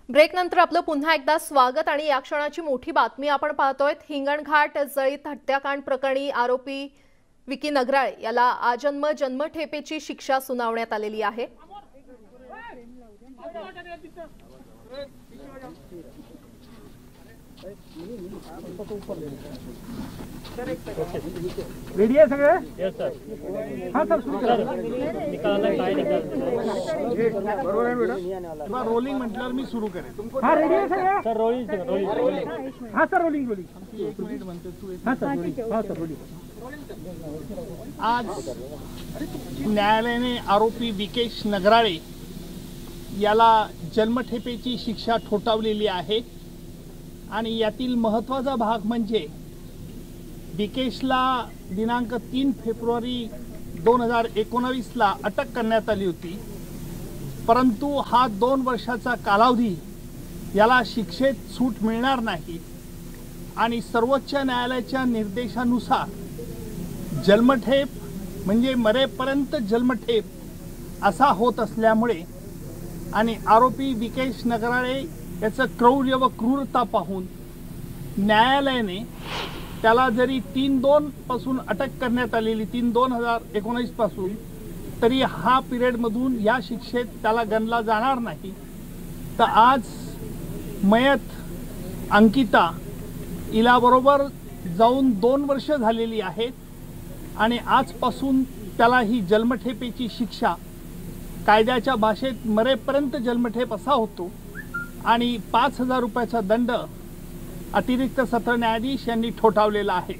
ब्रेकनंतर आपलं पुन्हा एकदा स्वागत आणि या क्षणाची मोठी बातमी आपण पाहतोय। हिंगणघाट जळीत हत्याकांड प्रकरणी आरोपी विकी नगराळे याला आजन्म जन्मठेपेची शिक्षा सुनावण्यात आलेली आहे। रेडी है सगळे? Yes sir. हाँ सर सुरू करा। निकालना काय निकाल बरोबर आहे बेटा। रोलिंग म्हटल्यावर मी सुरू करेन। हाँ रेडी है सगळे? सर रोलिंग हाँ सर रोलिंग एक मिनिट म्हणते तू। हाँ सर रोलिंग। हाँ सर रोलिंग। आज न्यायालयाने आरोपी विकेश नगराळे याला जन्मठेपेची शिक्षा ठोठावलेली आहे आणि यातील महत्त्वाचा भाग म्हणजे विकेशला दिनांक 3 फेब्रुवारी 2019 ला अटक करण्यात आली होती, परंतु हा 2 वर्षाचा कालावधी याला शिक्षेत सूट मिळणार नाही आणि सर्वोच्च न्यायालयाच्या निर्देशानुसार जन्मठेप म्हणजे मरेपर्यंत जन्मठेप असा होत असल्यामुळे आणि आरोपी विकेश नगराळे याचं क्रौर्य व क्रूरता पाहून न्यायालयाने त्याला जरी 3/2 पासून अटक करण्यात आलेली 3/2/2019 पासून, तरी हा पिरियड मधून या शिक्षेत त्याला गणला जाणार नाही। तर आज मयत अंकिता हिला बरोबर जाऊन 2 वर्ष झालेली आहेत आणि आजपासून त्याला ही जन्मठेपेची शिक्षा कायद्याच्या भाषेत मरेपर्यंत जन्मठेप असा होतो आणि 5,000 रुपयाचा दंड अतिरिक्त सत्र न्यायाधीश यांनी ठोठावलेला आहे।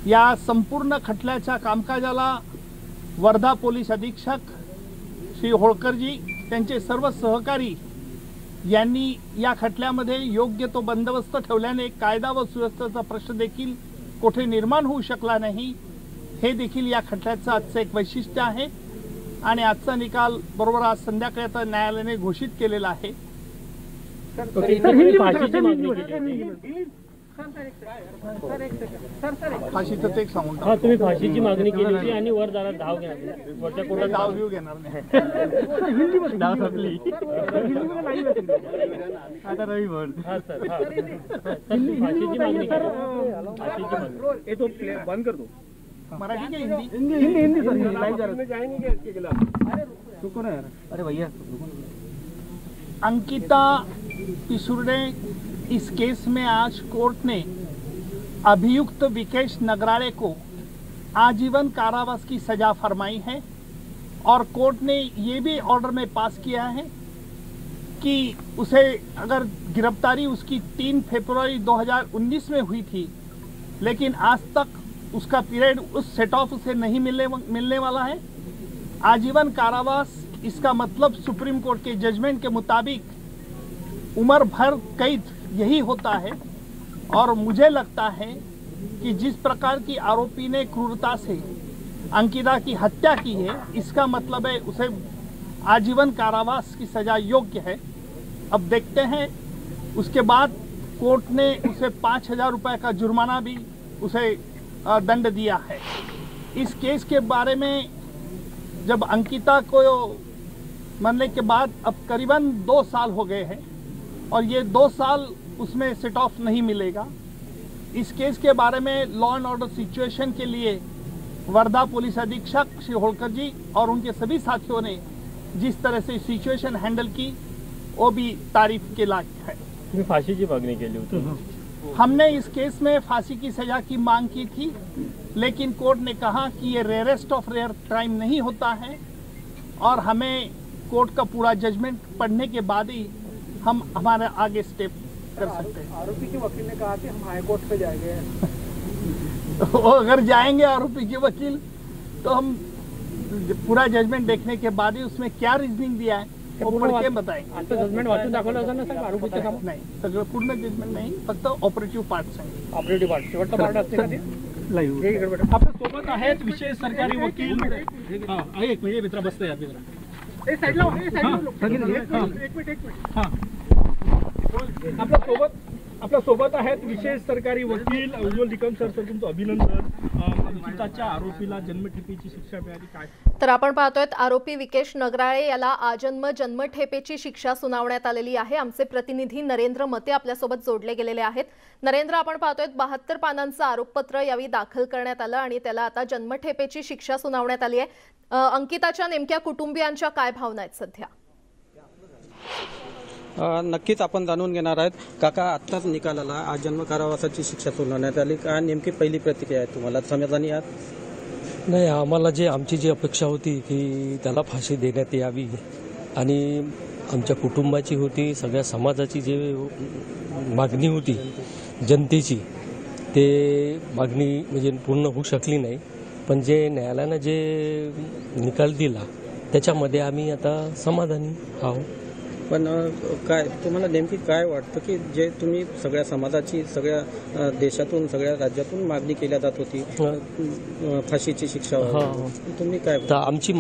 या संपूर्ण खटल्याच्या कामकाजाला वर्धा पोलीस अधीक्षक श्री होळकरजी त्यांचे सर्व सहकारी यांनी या खटल्यामध्ये योग्य तो बंदोबस्त ठेवल्याने कायदा व सुव्यवस्थेचा प्रश्न देखील कोठे निर्माण होऊ शकला नाही, हे देखील या खटल्याचं आजचं एक वैशिष्ट्य आहे आणि आजचा निकाल बरोबर आज संध्याकाळी आता न्यायालयाने घोषित केलेला आहे। फाशीचं ते सांगून हा तुम्ही फाशीची मागणी केली होती आणि वर जरा धाव घेणार वरच्या कोर्टात धाव घेऊ घेणार नाही। धाव संपली आता रवी बोल। हा सर हा फाशीची मागणी केली। फाशीची मागणी ये तो बंद कर दो। मराठी क्या हिंदी? हिंदी सर लाइव जा रहा है। जाएंगे क्या इसके खिलाफ? रुको ना यार। अरे भैया अंकिता पिसुर्डे, इस केस में आज कोर्ट ने अभियुक्त विकेश नगराळे को आजीवन कारावास की सजा फरमाई है और कोर्ट ने ये भी ऑर्डर में पास किया है कि उसे अगर गिरफ्तारी उसकी 3 फरवरी 2019 में हुई थी, लेकिन आज तक उसका पीरियड उस सेट ऑफ उसे नहीं मिलने वाला है। आजीवन कारावास इसका मतलब सुप्रीम कोर्ट के जजमेंट के मुताबिक उम्र भर कैद यही होता है और मुझे लगता है कि जिस प्रकार की आरोपी ने क्रूरता से अंकिता की हत्या की है, इसका मतलब है उसे आजीवन कारावास की सजा योग्य है। अब देखते हैं, उसके बाद कोर्ट ने उसे 5,000 रुपये का जुर्माना भी उसे दंड दिया है। इस केस के बारे में जब अंकिता को मरने के बाद अब करीबन 2 साल हो गए हैं और ये 2 साल उसमें सेट ऑफ नहीं मिलेगा। इस केस के बारे में लॉ एंड ऑर्डर सिचुएशन के लिए वर्धा पुलिस अधीक्षक श्री होळकर जी और उनके सभी साथियों ने जिस तरह से सिचुएशन हैंडल की वो भी तारीफ के लायक है। तुम्ही फाशीची मागणी केली होती। हमने इस केस में फांसी की सजा की मांग की थी, लेकिन कोर्ट ने कहा कि ये रेयरेस्ट ऑफ रेयर क्राइम नहीं होता है और हमें कोर्ट का पूरा जजमेंट पढ़ने के बाद ही हम हमारे आगे स्टेप कर सकते हैं। आरोपी के वकील ने कहा कि हम हाई कोर्ट पे जाएंगे। तो अगर जाएंगे आरोपी के वकील तो हम पूरा जजमेंट देखने के बाद ही उसमें क्या रीजनिंग दिया है वो पढ़ के बताएंगे। आता जजमेंट वाचून दाखवलं असेल ना साहेब आरोपीच्या समोर? नाही, सगळं पूर्ण जजमेंट नाही, फक्त ऑपरेटिव्ह पार्ट्स आहे। ऑपरेटिव्ह पार्ट शेवटचा पार्ट असते का ते? लाईव्ह हे इकडे बेटा. आपल्या सोबत आहेत विशेष सरकारी वकील। हां एक मिनिट मित्र बसते यार मित्र। ए साइडला हो, ए साइडला. एक मिनिट. हां आपल्या सोबत आपल्या सोबत आहेत विशेष सरकारी वकील उज्ज्वल निकम सर. सर तुमचं अभिनंदन. अंकिताच्या आरोपीला जन्मठेपेची शिक्षा मिळाली, काय? तर आपण पाहतोय आरोपी विकेश नगराळे याला आजन्म जन्मठेपेची शिक्षा सुनावण्यात आलेली आहे. आमचे प्रतिनिधी नरेंद्र मते आपल्यासोबत जोडले गेलेले आहेत. नरेंद्र, आपण पाहतोय 72 पानांचं आरोपपत्र यावेळी दाखल करण्यात आलं आणि त्याला आता जन्मठेपेची शिक्षा सुनावण्यात आली आहे. अंकिताच्या नेमक्या कुटुंबियांच्या काय भावना आहेत सध्या? नक्कीच आपण जाणून घेणार आहेत. काका, आत्ताच निकालाला आजन्म कारावासाची शिक्षा सुनावण्यात आली. काय नेमकी पहिली प्रतिक्रिया आहे तुम्हाला? समाधानी आहात? नाही, आमची जी अपेक्षा होती की त्याला फाशी देण्यात यावी आणि आमच्या कुटुंबाची होती, सगळ्या समाजाची जी मागणी होती जनतेची, ते मागणी म्हणजे पूर्ण होऊ शकली नाही. पण जे न्यायालयानं जे निकाल दिला त्याच्यामध्ये आम्ही आता समाधानी आहोत. पण काय तुम्हाला नेमकी काय वाटतं की जे तुम्ही सगळ्या समाजाची, सगळ्या देशातून, सगळ्या राज्यातून मागणी केल्या जात होती फाशीची शिक्षा, तुम्ही काय? तर आमची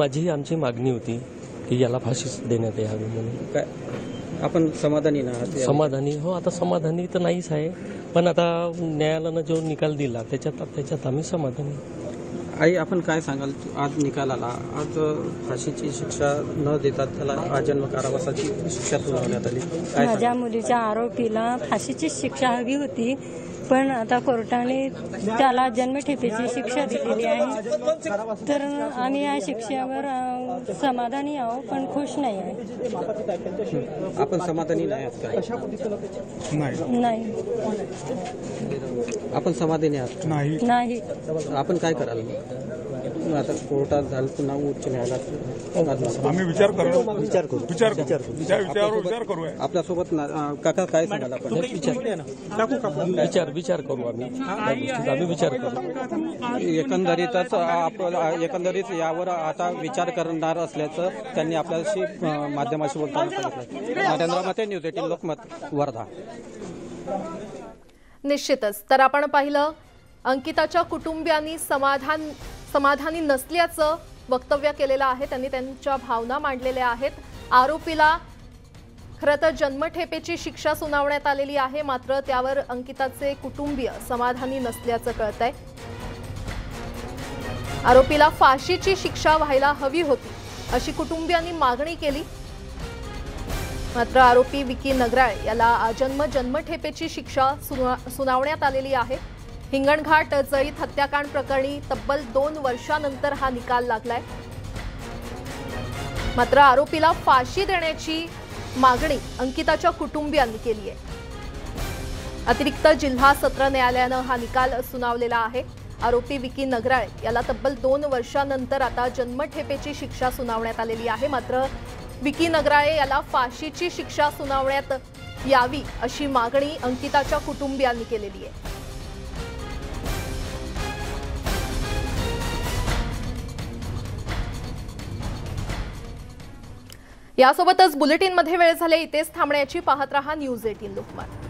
मागणी होती की याला फाशी देण्यात यावी म्हणून. काय आपण समाधानी आहात? समाधानी हो, आता समाधानी तर नाहीच आहे, पण आता न्यायालयानं जो निकाल दिला त्याच्यात आम्ही समाधानी. आई, आपण काय सांगाल? आज निकालाला आज फाशीची शिक्षा न देता त्याला आजन्म कारावासाची शिक्षा सुनावण्यात आली. माझ्या मुलीच्या आरोपीला फाशीची शिक्षा हवी होती, पण आता कोर्टाने त्याला जन्मठेपेची शिक्षा दिलेली आहे. तर आम्ही या शिक्षेवर समाधानी आहोत, पण खुश नाही आहे. आपण समाधानी नाही आहात का? नाही. आपण समाधानी आहात? नाही. आपण काय कराल आता? कोर्टात झालं, पुन्हा उच्च न्यायालयात आम्ही विचार करू. आपल्यासोबत काका काय सांगाल आपण? विचार करू आम्ही विचार करू. एकंदरीत यावर आता विचार करणार असल्याचं त्यांनी आपल्याशी माध्यमाशी बोलताना सांगितलं. नरेंद्र मते, न्यूज 18 लोकमत, वर्धा. निश्चितच. तर आपण पाहिलं अंकिताच्या कुटुंबियांनी समाधानी नसल्याचं वक्तव्य केलेलं आहे. त्यांनी त्यांच्या भावना मांडलेल्या आहेत. आरोपीला खरं तर जन्मठेपेची शिक्षा सुनावण्यात आलेली आहे, मात्र त्यावर अंकिताचे कुटुंबीय समाधानी नसल्याचं कळतंय. आरोपीला फाशीची शिक्षा व्हायला हवी होती अशी कुटुंबियांनी मागणी केली, मात्र आरोपी विकी नगराळे याला आजन्म जन्मठेपेची शिक्षा सुनावण्यात आलेली आहे. हिंगणघाट जळीत हत्याकांड प्रकरणी तब्बल 2 वर्षांनंतर हा निकाल लागलाय. मात्र आरोपीला फाशी देण्याची मागणी अंकिताच्या कुटुंबियांनी केली आहे. अतिरिक्त जिल्हा सत्र न्यायालयानं हा निकाल सुनावलेला आहे. आरोपी विकी नगराळे याला तब्बल 2 वर्षांनंतर आता जन्मठेपेची शिक्षा सुनावण्यात आलेली आहे. मात्र विकी नगराळे याला फाशीची शिक्षा सुनावण्यात यावी अशी मागणी अंकिताच्या कुटुंबियांनी केलेली आहे. यासोबतच बुलेटिनमध्ये वेळ झाले इथेच थांबण्याची. पाहत रहा न्यूज 18 लोकमत.